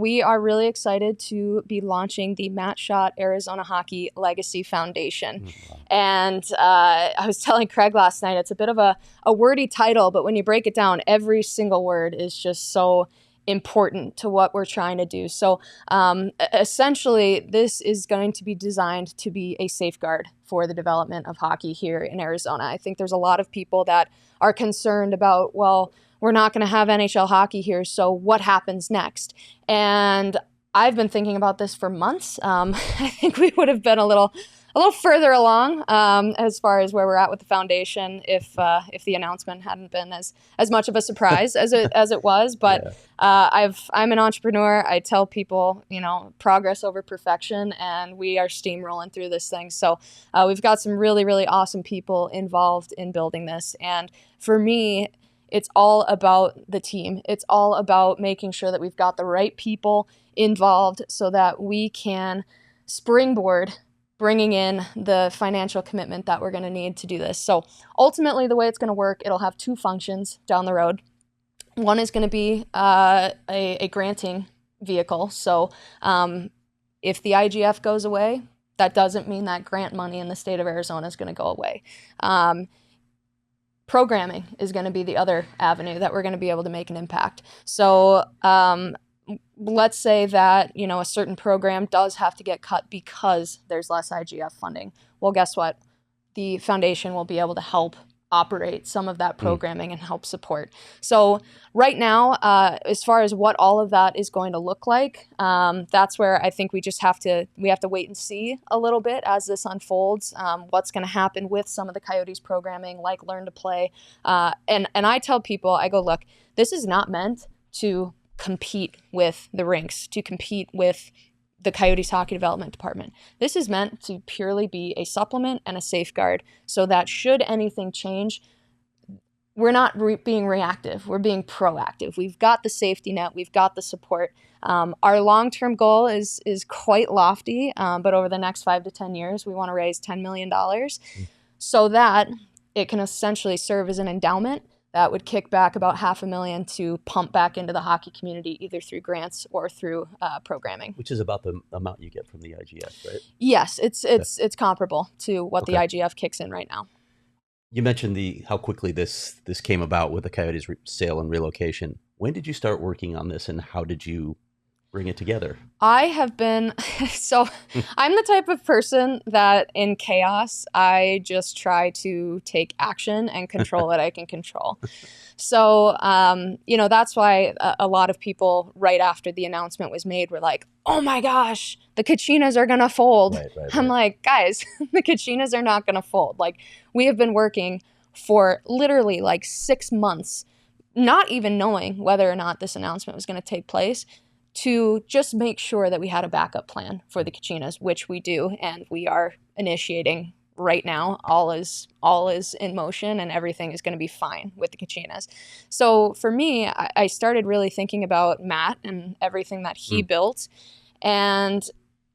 we are really excited to be launching the Matt Shott Arizona Hockey Legacy Foundation. Wow. And I was telling Craig last night, it's a bit of a wordy title, but when you break it down, every single word is just so important to what we're trying to do. So essentially, this is going to be designed to be a safeguard for the development of hockey here in Arizona. I think there's a lot of people that are concerned about, well, we're not going to have NHL hockey here, so what happens next? And I've been thinking about this for months. I think we would have been a little further along as far as where we're at with the foundation if the announcement hadn't been as much of a surprise as it was. But I'm an entrepreneur. I tell people, progress over perfection, and we are steamrolling through this thing. So we've got some really, really awesome people involved in building this. And for me, it's all about the team. It's all about making sure that we've got the right people involved so that we can springboard bringing in the financial commitment that we're going to need to do this. So ultimately, the way it's going to work, it'll have two functions down the road. One is going to be a granting vehicle. So if the IGF goes away, that doesn't mean that grant money in the state of Arizona is going to go away. Programming is going to be the other avenue that we're going to be able to make an impact. So let's say that, a certain program does have to get cut because there's less IGF funding. Well, guess what? The foundation will be able to help operate some of that programming and help support. So right now, as far as what all of that is going to look like, that's where I think we have to wait and see a little bit as this unfolds, what's going to happen with some of the Coyotes programming, like Learn to Play. And I tell people, I go, look, this is not meant to compete with the rinks, to compete with the Coyotes hockey development department. This is meant to purely be a supplement and a safeguard so that should anything change, we're not being reactive, we're being proactive. We've got the safety net, we've got the support. Our long-term goal is quite lofty, but over the next 5 to 10 years, we want to raise $10 million so that it can essentially serve as an endowment that would kick back about $500,000 to pump back into the hockey community, either through grants or through programming. Which is about the amount you get from the IGF, right? Yes, it's comparable to what the IGF kicks in right now. You mentioned how quickly this came about with the Coyotes sale and relocation. When did you start working on this, and how did you bring it together? I have been, so I'm the type of person that in chaos, I just try to take action and control what I can control. So, that's why a lot of people right after the announcement was made were like, oh my gosh, the Kachinas are going to fold. Right. I'm like, guys, the Kachinas are not going to fold. Like, we have been working for literally like 6 months, not even knowing whether or not this announcement was going to take place, to just make sure that we had a backup plan for the Kachinas, which we do, and we are initiating right now. All is in motion, and everything is going to be fine with the Kachinas. So for me, I started really thinking about Matt and everything that he built, and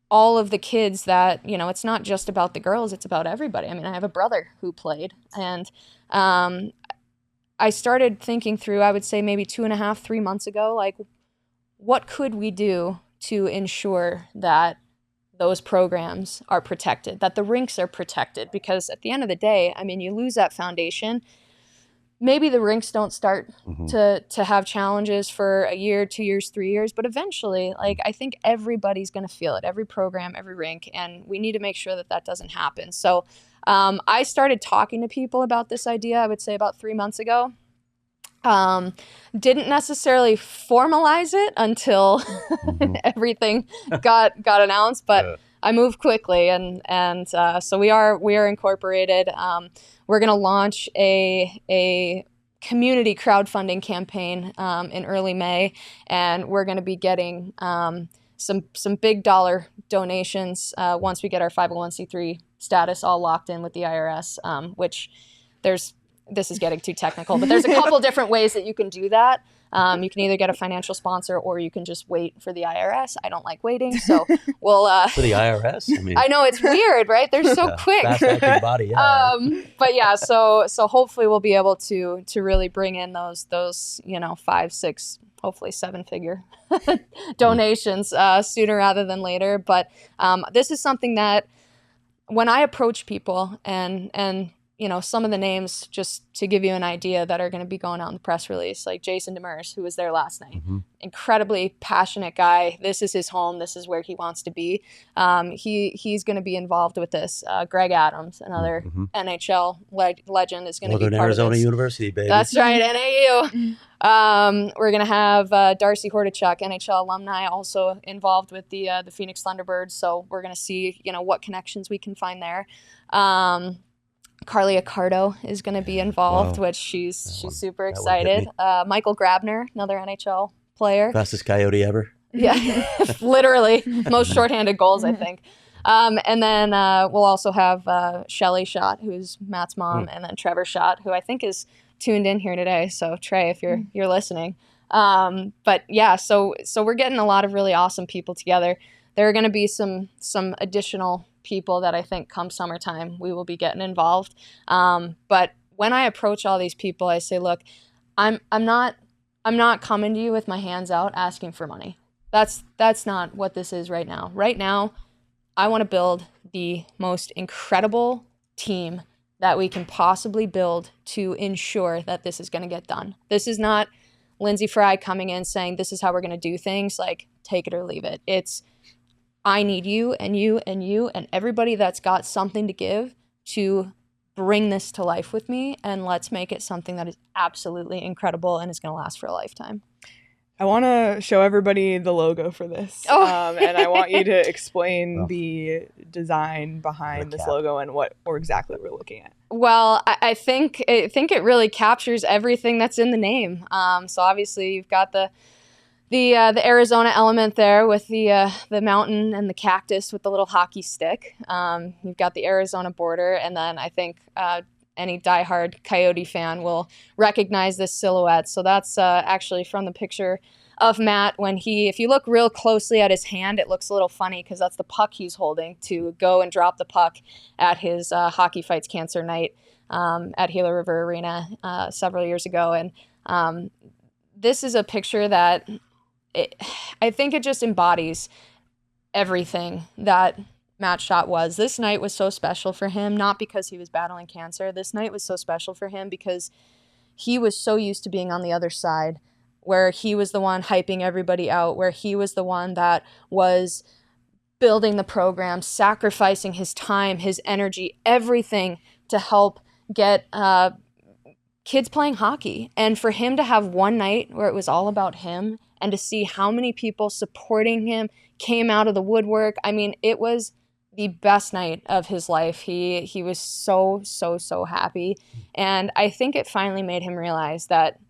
all of the kids that, it's not just about the girls, it's about everybody. I mean, I have a brother who played, and I started thinking through, I would say maybe 2.5, 3 months ago, like, what could we do to ensure that those programs are protected, that the rinks are protected? Because at the end of the day, I mean, you lose that foundation. Maybe the rinks don't start to have challenges for a year, 2 years, 3 years, but eventually, like, I think everybody's going to feel it, every program, every rink, and we need to make sure that doesn't happen. So I started talking to people about this idea, I would say about 3 months ago. Didn't necessarily formalize it until everything got announced, but I moved quickly, and so we are incorporated. We're going to launch a community crowdfunding campaign in early May, and we're going to be getting some big dollar donations once we get our 501c3 status all locked in with the IRS, which this is getting too technical, but there's a couple different ways that you can do that. You can either get a financial sponsor or you can just wait for the IRS. I don't like waiting, so we'll for the IRS. I mean, I know it's weird, right? They're so quick. Fast acting body, yeah. But yeah, so hopefully we'll be able to really bring in those 5, 6, hopefully 7-figure donations sooner rather than later. But this is something that when I approach people and some of the names, just to give you an idea, that are going to be going out in the press release, like Jason Demers, who was there last night. Mm-hmm. Incredibly passionate guy. This is his home. This is where he wants to be. He's going to be involved with this. Greg Adams, another NHL legend, is going to be part Arizona of this. University, baby. That's right, NAU. We're going to have Darcy Hordichuk, NHL alumni, also involved with the Phoenix Thunderbirds. So we're going to see, what connections we can find there. Carly Accardo is going to be involved, which she's super excited. Michael Grabner, another NHL player. Fastest Coyote ever. Yeah, literally. Most shorthanded goals, I think. And then we'll also have Shelley Shott, who's Matt's mom, and then Trevor Shott, who I think is tuned in here today. So Trey, if you're listening. But yeah, so we're getting a lot of really awesome people together. There are going to be some additional people that I think come summertime we will be getting involved. But when I approach all these people, I say, look, I'm not coming to you with my hands out asking for money. That's not what this is right now. Right now, I want to build the most incredible team that we can possibly build to ensure that this is going to get done. This is not Lyndsey Fry coming in saying, this is how we're going to do things, like take it or leave it. It's, I need you and you and you and everybody that's got something to give to bring this to life with me, and let's make it something that is absolutely incredible and is going to last for a lifetime. I want to show everybody the logo for this, and I want you to explain the design behind this logo and what or exactly we're looking at. Well, I think it really captures everything that's in the name. So obviously you've got the Arizona element there with the mountain and the cactus with the little hockey stick. You've got the Arizona border, and then I think any diehard Coyote fan will recognize this silhouette. So that's actually from the picture of Matt when if you look real closely at his hand, it looks a little funny because that's the puck he's holding to go and drop the puck at his Hockey Fights Cancer night at Gila River Arena several years ago. And this is a picture that I think it just embodies everything that Matt Shott was. This night was so special for him, not because he was battling cancer. This night was so special for him because he was so used to being on the other side, where he was the one hyping everybody out, where he was the one that was building the program, sacrificing his time, his energy, everything to help get kids playing hockey. And for him to have one night where it was all about him and to see how many people supporting him came out of the woodwork, I mean, it was the best night of his life. He was so happy. And I think it finally made him realize that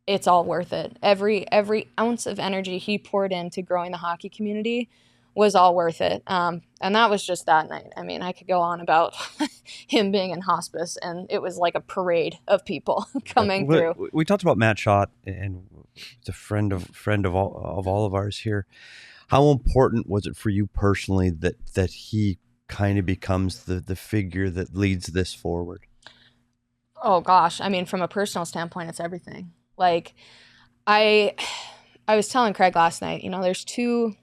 it's all worth it. Every ounce of energy he poured into growing the hockey community was all worth it. And that was just that night. I mean, I could go on about him being in hospice, and it was like a parade of people coming through. We talked about Matt Shott, and he's a friend of all of ours here. How important was it for you personally that he kind of becomes the figure that leads this forward? Oh gosh, I mean, from a personal standpoint, it's everything. Like, I was telling Craig last night, there's two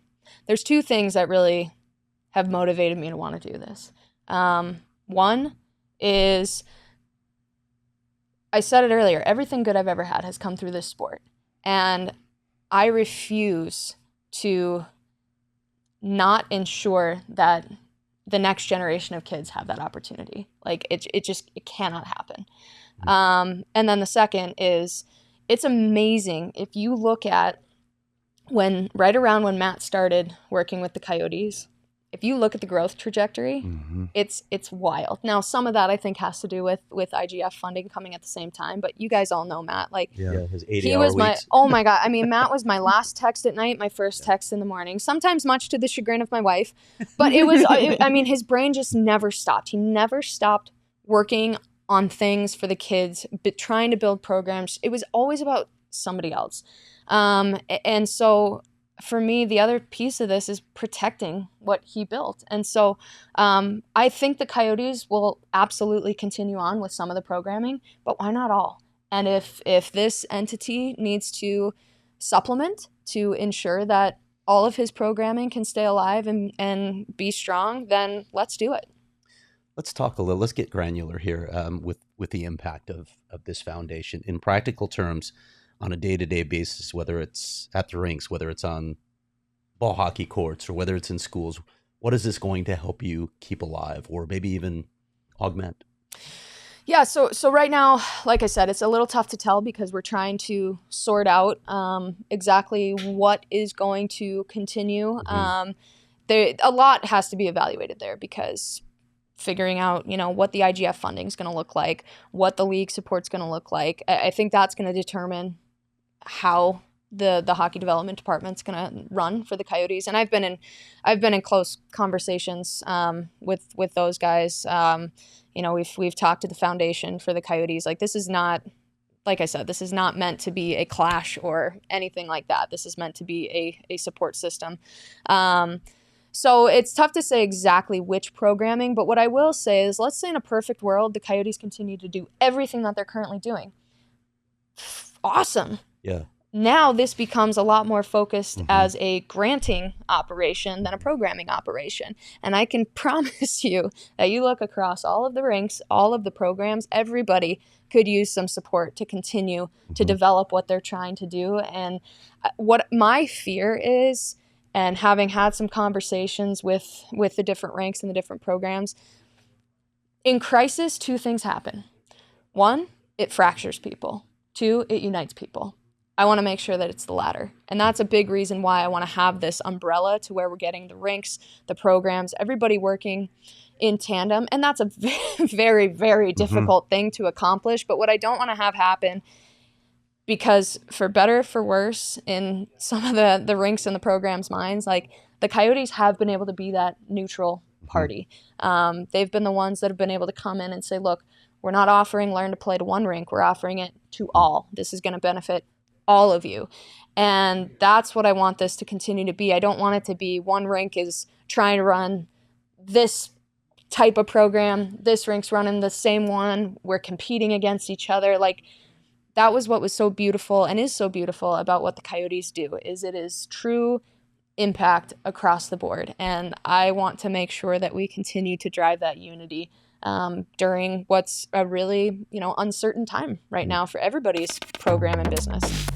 things that really have motivated me to want to do this. One is, I said it earlier, everything good I've ever had has come through this sport. And I refuse to not ensure that the next generation of kids have that opportunity. Like, it cannot happen. And then the second is, it's amazing if you look at right around when Matt started working with the Coyotes, if you look at the growth trajectory, it's wild. Now, some of that I think has to do with IGF funding coming at the same time, but you guys all know Matt. Like, his 80-hour he was weeks. oh my God. I mean, Matt was my last text at night, my first text in the morning, sometimes much to the chagrin of my wife, but it was, I mean, his brain just never stopped. He never stopped working on things for the kids, but trying to build programs. It was always about somebody else. And so for me, the other piece of this is protecting what he built. And so I think the Coyotes will absolutely continue on with some of the programming, but why not all? And if this entity needs to supplement to ensure that all of his programming can stay alive and be strong, then let's do it. Let's talk a little, let's get granular here with the impact of this foundation in practical terms on a day-to-day basis, whether it's at the rinks, whether it's on ball hockey courts, or whether it's in schools. What is this going to help you keep alive or maybe even augment? Yeah, so right now, like I said, it's a little tough to tell because we're trying to sort out exactly what is going to continue. A lot has to be evaluated there because figuring out, what the IGF funding is going to look like, what the league support's going to look like. I think that's going to determine how the hockey development department's going to run for the Coyotes. And I've been in close conversations with those guys. We've talked to the foundation for the Coyotes. Like, this is not, like I said, this is not meant to be a clash or anything like that. This is meant to be a support system. So it's tough to say exactly which programming, but what I will say is, let's say in a perfect world, the Coyotes continue to do everything that they're currently doing. Awesome. Yeah. Now this becomes a lot more focused as a granting operation than a programming operation. And I can promise you that you look across all of the rinks, all of the programs, everybody could use some support to continue to develop what they're trying to do. And what my fear is, and having had some conversations with the different ranks and the different programs, in crisis, two things happen. One, it fractures people. Two, it unites people. I want to make sure that it's the latter. And that's a big reason why I want to have this umbrella to where we're getting the rinks, the programs, everybody working in tandem. And that's a very, very difficult thing to accomplish. But what I don't want to have happen, because for better, for worse, in some of the rinks and the programs' minds, like, the Coyotes have been able to be that neutral party. They've been the ones that have been able to come in and say, look, we're not offering learn to play to one rink. We're offering it to all. This is going to benefit all of you. And that's what I want this to continue to be. I don't want it to be one rink is trying to run this type of program, this rink's running the same one, we're competing against each other. Like, that was what was so beautiful and is so beautiful about what the Coyotes do, is it is true impact across the board. And I want to make sure that we continue to drive that unity during what's a really, uncertain time right now for everybody's program and business.